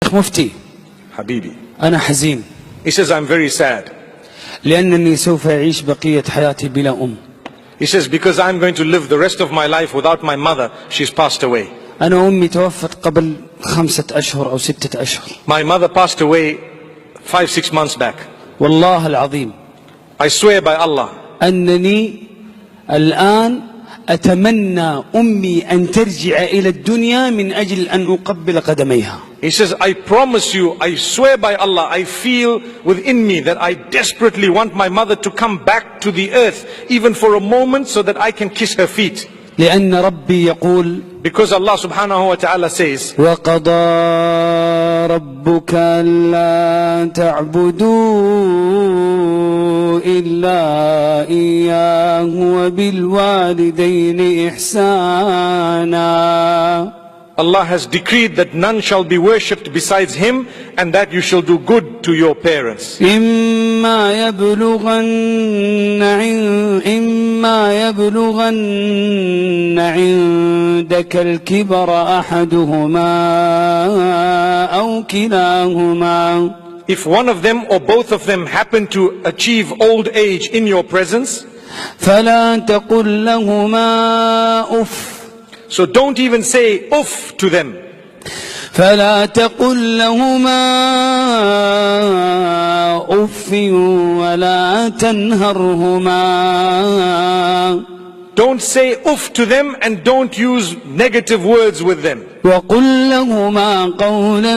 مفتي Habibi. أنا حزين He says, I'm very sad. لأنني سوف أعيش بقية حياتي بلا أم. He says, because I'm going to live the rest of my life without my mother. She's passed away. أنا أمي توفت قبل 5 أشهر أو 6 أشهر. My mother passed away 5-6 months back. والله العظيم I swear by Allah أنني الآن أتمنى أمي أن ترجع إلى الدنيا من أجل أن أقبل قدميها. He says, I promise you, I swear by Allah, I feel within me that I desperately want my mother to come back to the earth, even for a moment, so that I can kiss her feet. لأن ربي يقول Because Allah subhanahu wa ta'ala says, وقضى ربك ألا تعبدوا إلا إياه وبالوالدين إحسانا. Allah has decreed that none shall be worshipped besides Him, and that you shall do good to your parents. إما يبلغن عندك الكبر أحدهما أو كلاهما. If one of them or both of them happen to achieve old age in your presence, فلا تقل لهما أف. so don't even say uff to them. فلا تقل لهما أف ولا تنهرهما. Don't say uff to them and don't use negative words with them. وقل لهما قولا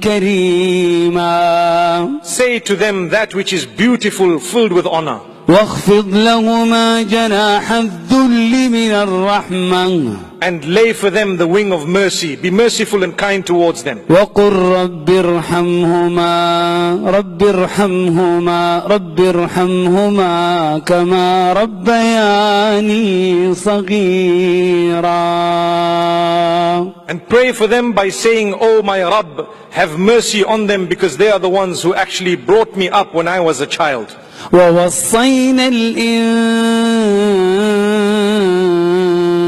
كريما. Say to them that which is beautiful, filled with honor. واخفض لهما جناح الذل من الرحمة. And lay for them the wing of mercy. Be merciful and kind towards them. وقل رب ارحمهما كما ربياني صغيرا. And pray for them by saying, Oh my Rabb, have mercy on them, because they are the ones who actually brought me up when I was a child. ووصينا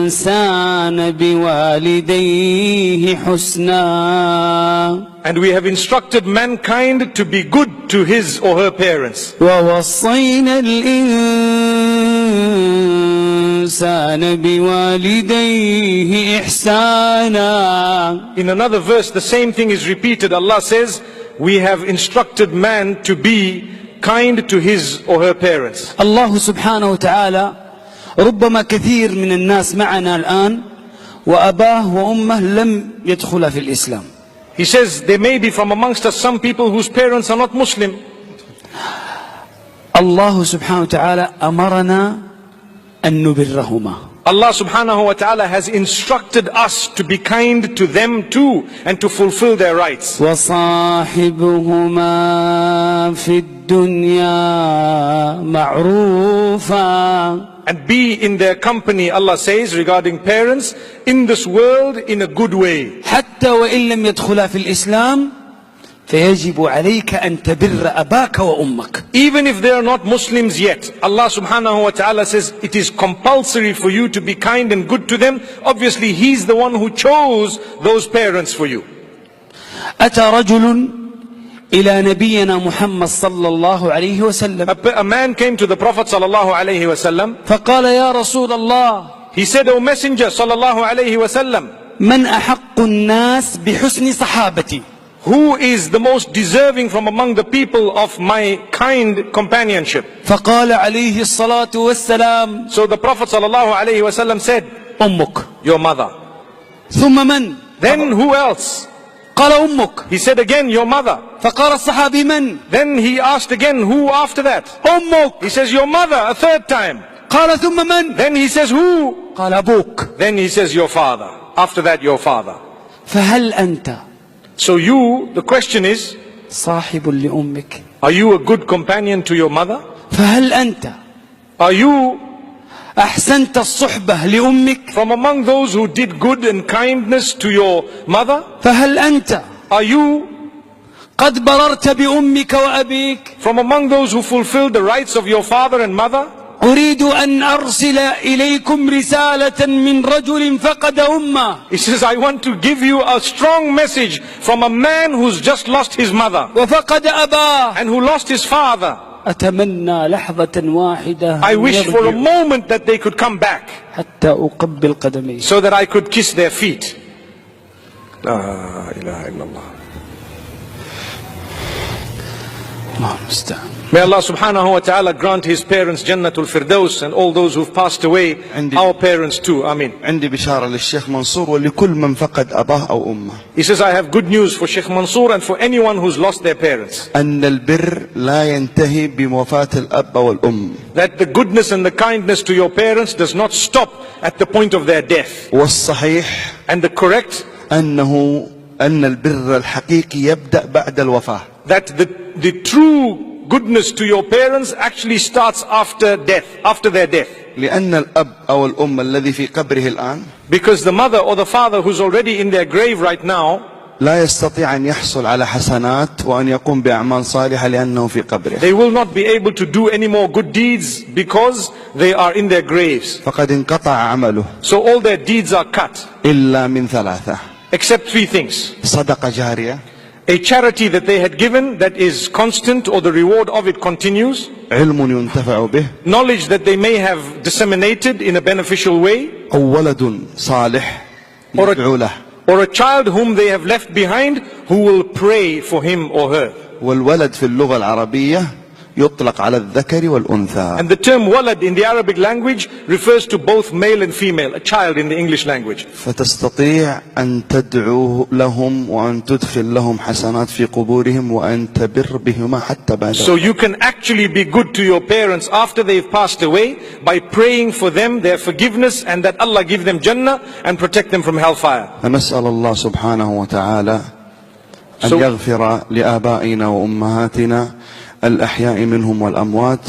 الإنسان بوالديه حسنا. And we have instructed mankind to be good to his or her parents. ووصينا الإنسان بوالديه إحسانا. In another verse, the same thing is repeated. Allah says, we have instructed man to be kind to his or her parents. الله سبحانه وتعالى ربما كثير من الناس معنا الآن وأباه وأمه لم يدخلا في الإسلام. He says there may be from amongst us some people whose parents are not Muslim. الله سبحانه وتعالى أمرنا أن نبرهما. Allah subhanahu wa ta'ala has instructed us to be kind to them too and to fulfill their rights. وصاحبهما في الدنيا معروفا. And be in their company, Allah says regarding parents, in this world in a good way. حتى وإن لم يدخلا في الإسلام فيجب عليك أن تبر أباك وأمك. Even if they are not Muslims yet, Allah subhanahu wa ta'ala says it is compulsory for you to be kind and good to them. Obviously He's the one who chose those parents for you. أتى رجل إلى نبينا محمد صلى الله عليه وسلم. A man came to the Prophet sallallahu alayhi wasallam. فقال يا رسول الله. He said, O Messenger sallallahu alayhi wasallam, من أحق الناس بحسن صحابتي. who is the most deserving from among the people of my kind companionship? فقال عليه الصلاة والسلام. So the Prophet sallallahu alayhi wasallam said, أمك. your mother. ثم من؟ Then who else? قال أمك. He said again, your mother. فقال الصحابي من؟ Then he asked again, who after that? أمك. He says, your mother, a third time. قال ثم من؟ Then he says, who? قال أبوك. Then he says, your father. After that, your father. فهل أنت So you, the question is, صاحب لأمك؟ are you a good companion to your mother? فهل أنت Are you أحسنت الصحبة لأمك؟ from among those who did good and kindness to your mother? فهل أنت Are you قد بررت بأمك وأبيك؟ from among those who fulfilled the rights of your father and mother? أريد أن أرسل إليكم رسالة من رجل فقد أمه. He says, I want to give you a strong message from a man who's just lost his mother وفقد أباه. and who lost his father. أتمنى لحظة واحدة I wish for a يرجع moment that they could come back حتى أقبل قدميه. so that I could kiss their feet. La ilaha illallah. الله المستعان. May Allah subhanahu wa ta'ala grant his parents Jannatul Firdaus and all those who've passed away, our parents too. Ameen. عندي بشارة للشيخ منصور ولكل من فقد أباه أو أمه. He says, I have good news for Sheikh Mansour and for anyone who's lost their parents. أن البر لا ينتهي بوفاة الأب والأم. That the goodness and the kindness to your parents does not stop at the point of their death. والصحيح And the correct, أن البر الحقيقي يبدأ بعد الوفاة. that the true goodness to your parents actually starts after death, after their death. لأن الأب أو الأم الذي في قبره الآن Because the mother or the father who's already in their grave right now, لا يستطيع أن يحصل على حسنات وأن يقوم بأعمال صالحة لأنه في قبره. they will not be able to do any more good deeds because they are in their graves. فقد انقطع عمله So all their deeds are cut, إلا من ثلاثة: except three things. صدقة جارية، A charity that they had given that is constant or the reward of it continues. علم ينتفع به، Knowledge that they may have disseminated in a beneficial way. أو ولد صالح Or يدعو له. or a child whom they have left behind who will pray for him or her. والولد في اللغة العربية يطلق على الذكر والأنثى. And the term walad in the Arabic language refers to both male and female, a child in the English language. فتستطيع أن تدعو لهم وأن تدخل لهم حسنات في قبورهم وأن تبر بهما حتى بعد. So you can actually be good to your parents after they've passed away by praying for them, their forgiveness, and that Allah give them Jannah and protect them from hellfire. فنسأل الله سبحانه وتعالى أن So- يغفر لآبائنا وأمهاتنا الأحياء منهم والأموات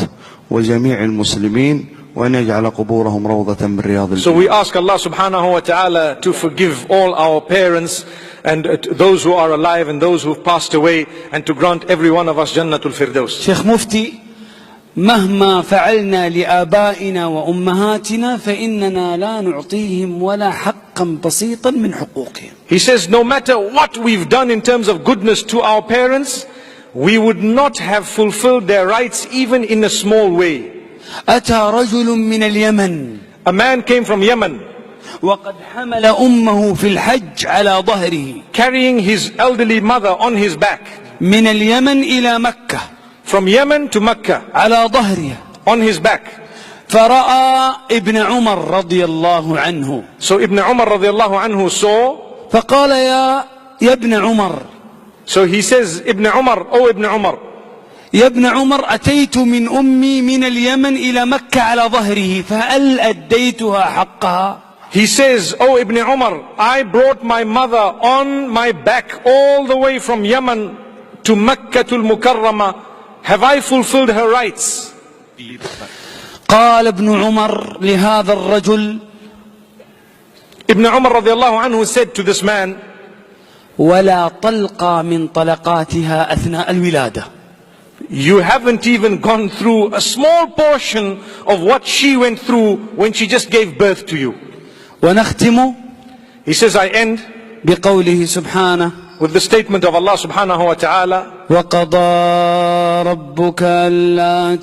وجميع المسلمين وأن يجعل قبورهم روضة من رياض So الجنة. we ask Allah subhanahu wa ta'ala to forgive all our parents and those who are alive and those who've passed away, and to grant every one of us Jannatul Firdaus. شيخ مفتي، مهما فعلنا لآبائنا وأمهاتنا فإننا لا نعطيهم ولا حقا بسيطا من حقوقهم. He says, no matter what we've done in terms of goodness to our parents, we would not have fulfilled their rights even in a small way. أتى رجل من اليمن A man came from Yemen وقد حمل أمه في الحج على ظهره carrying his elderly mother on his back من اليمن إلى مكة from Yemen to Mecca على ظهره، on his back. فرأى ابن عمر رضي الله عنه So Ibn Umar radiallahu anhu saw, فقال يا ابن عمر، so he says, Ibn Umar, oh Ibn Umar, يا ابن عمر أتيت من أمي من اليمن إلى مكة على ظهره فهل أديتها حقها؟ he says, oh Ibn Umar, I brought my mother on my back all the way from Yemen to Makkatul Mukarramah. Have I fulfilled her rights? قال ابن عمر لهذا الرجل: Ibn Umar radiallahu anhu said to this man, ولا طلقة من طلقاتها أثناء الولادة. you haven't even gone through a small portion of what she went through when she just gave birth to you. ونختم He says, I end بقوله سبحانه: with the statement of Allah subhanahu wa ta'ala, وقضى ربك ألا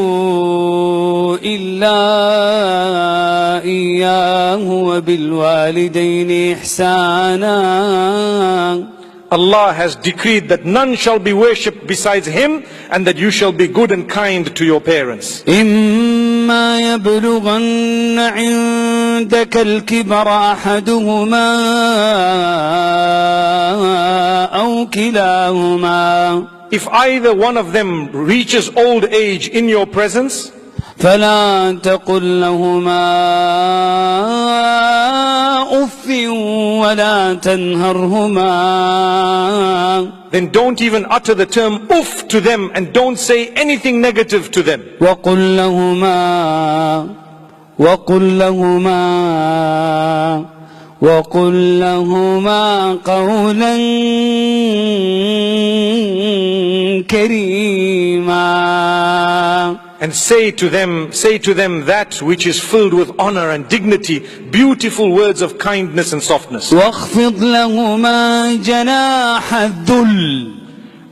تعبدوا إلا إياه وبالوالدين إحسانا. Allah has decreed that none shall be worshipped besides Him, and that you shall be good and kind to your parents. إما يبلغن عندك الكبر أحدهما أو كلاهما If either one of them reaches old age in your presence, فلا تقل لهما أف ولا تنهرهما then don't even utter the term uff to them, and don't say anything negative to them. وقل لهما قولا كريما. and say to them that which is filled with honor and dignity, beautiful words of kindness and softness. واخفض لهما جناح الذل.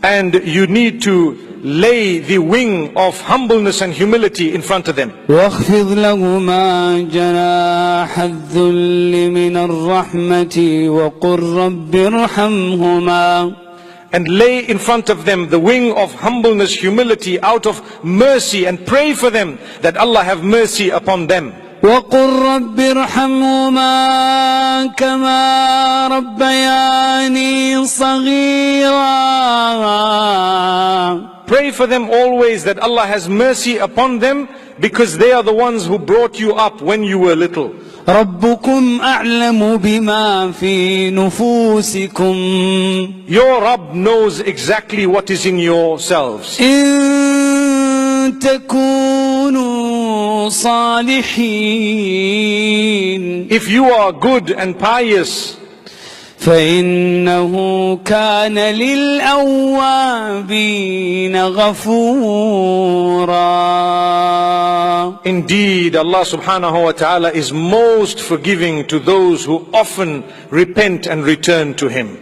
And you need to lay the wing of humbleness and humility in front of them. واخفض لهما جناح الذل من الرحمة وقل رب ارحمهما. And lay in front of them the wing of humbleness, humility, out of mercy, and pray for them that Allah have mercy upon them. وقل رب ارحمهما كما ربياني صغيرا. Pray for them always that Allah has mercy upon them, because they are the ones who brought you up when you were little. ربكم أعلم بما في نفوسكم. Your Rabb knows exactly what is in yourselves. إن تكونوا صالحين. If you are good and pious, فإنه كان للأوابين غفورا. indeed Allah subhanahu wa ta'ala is most forgiving to those who often repent and return to Him.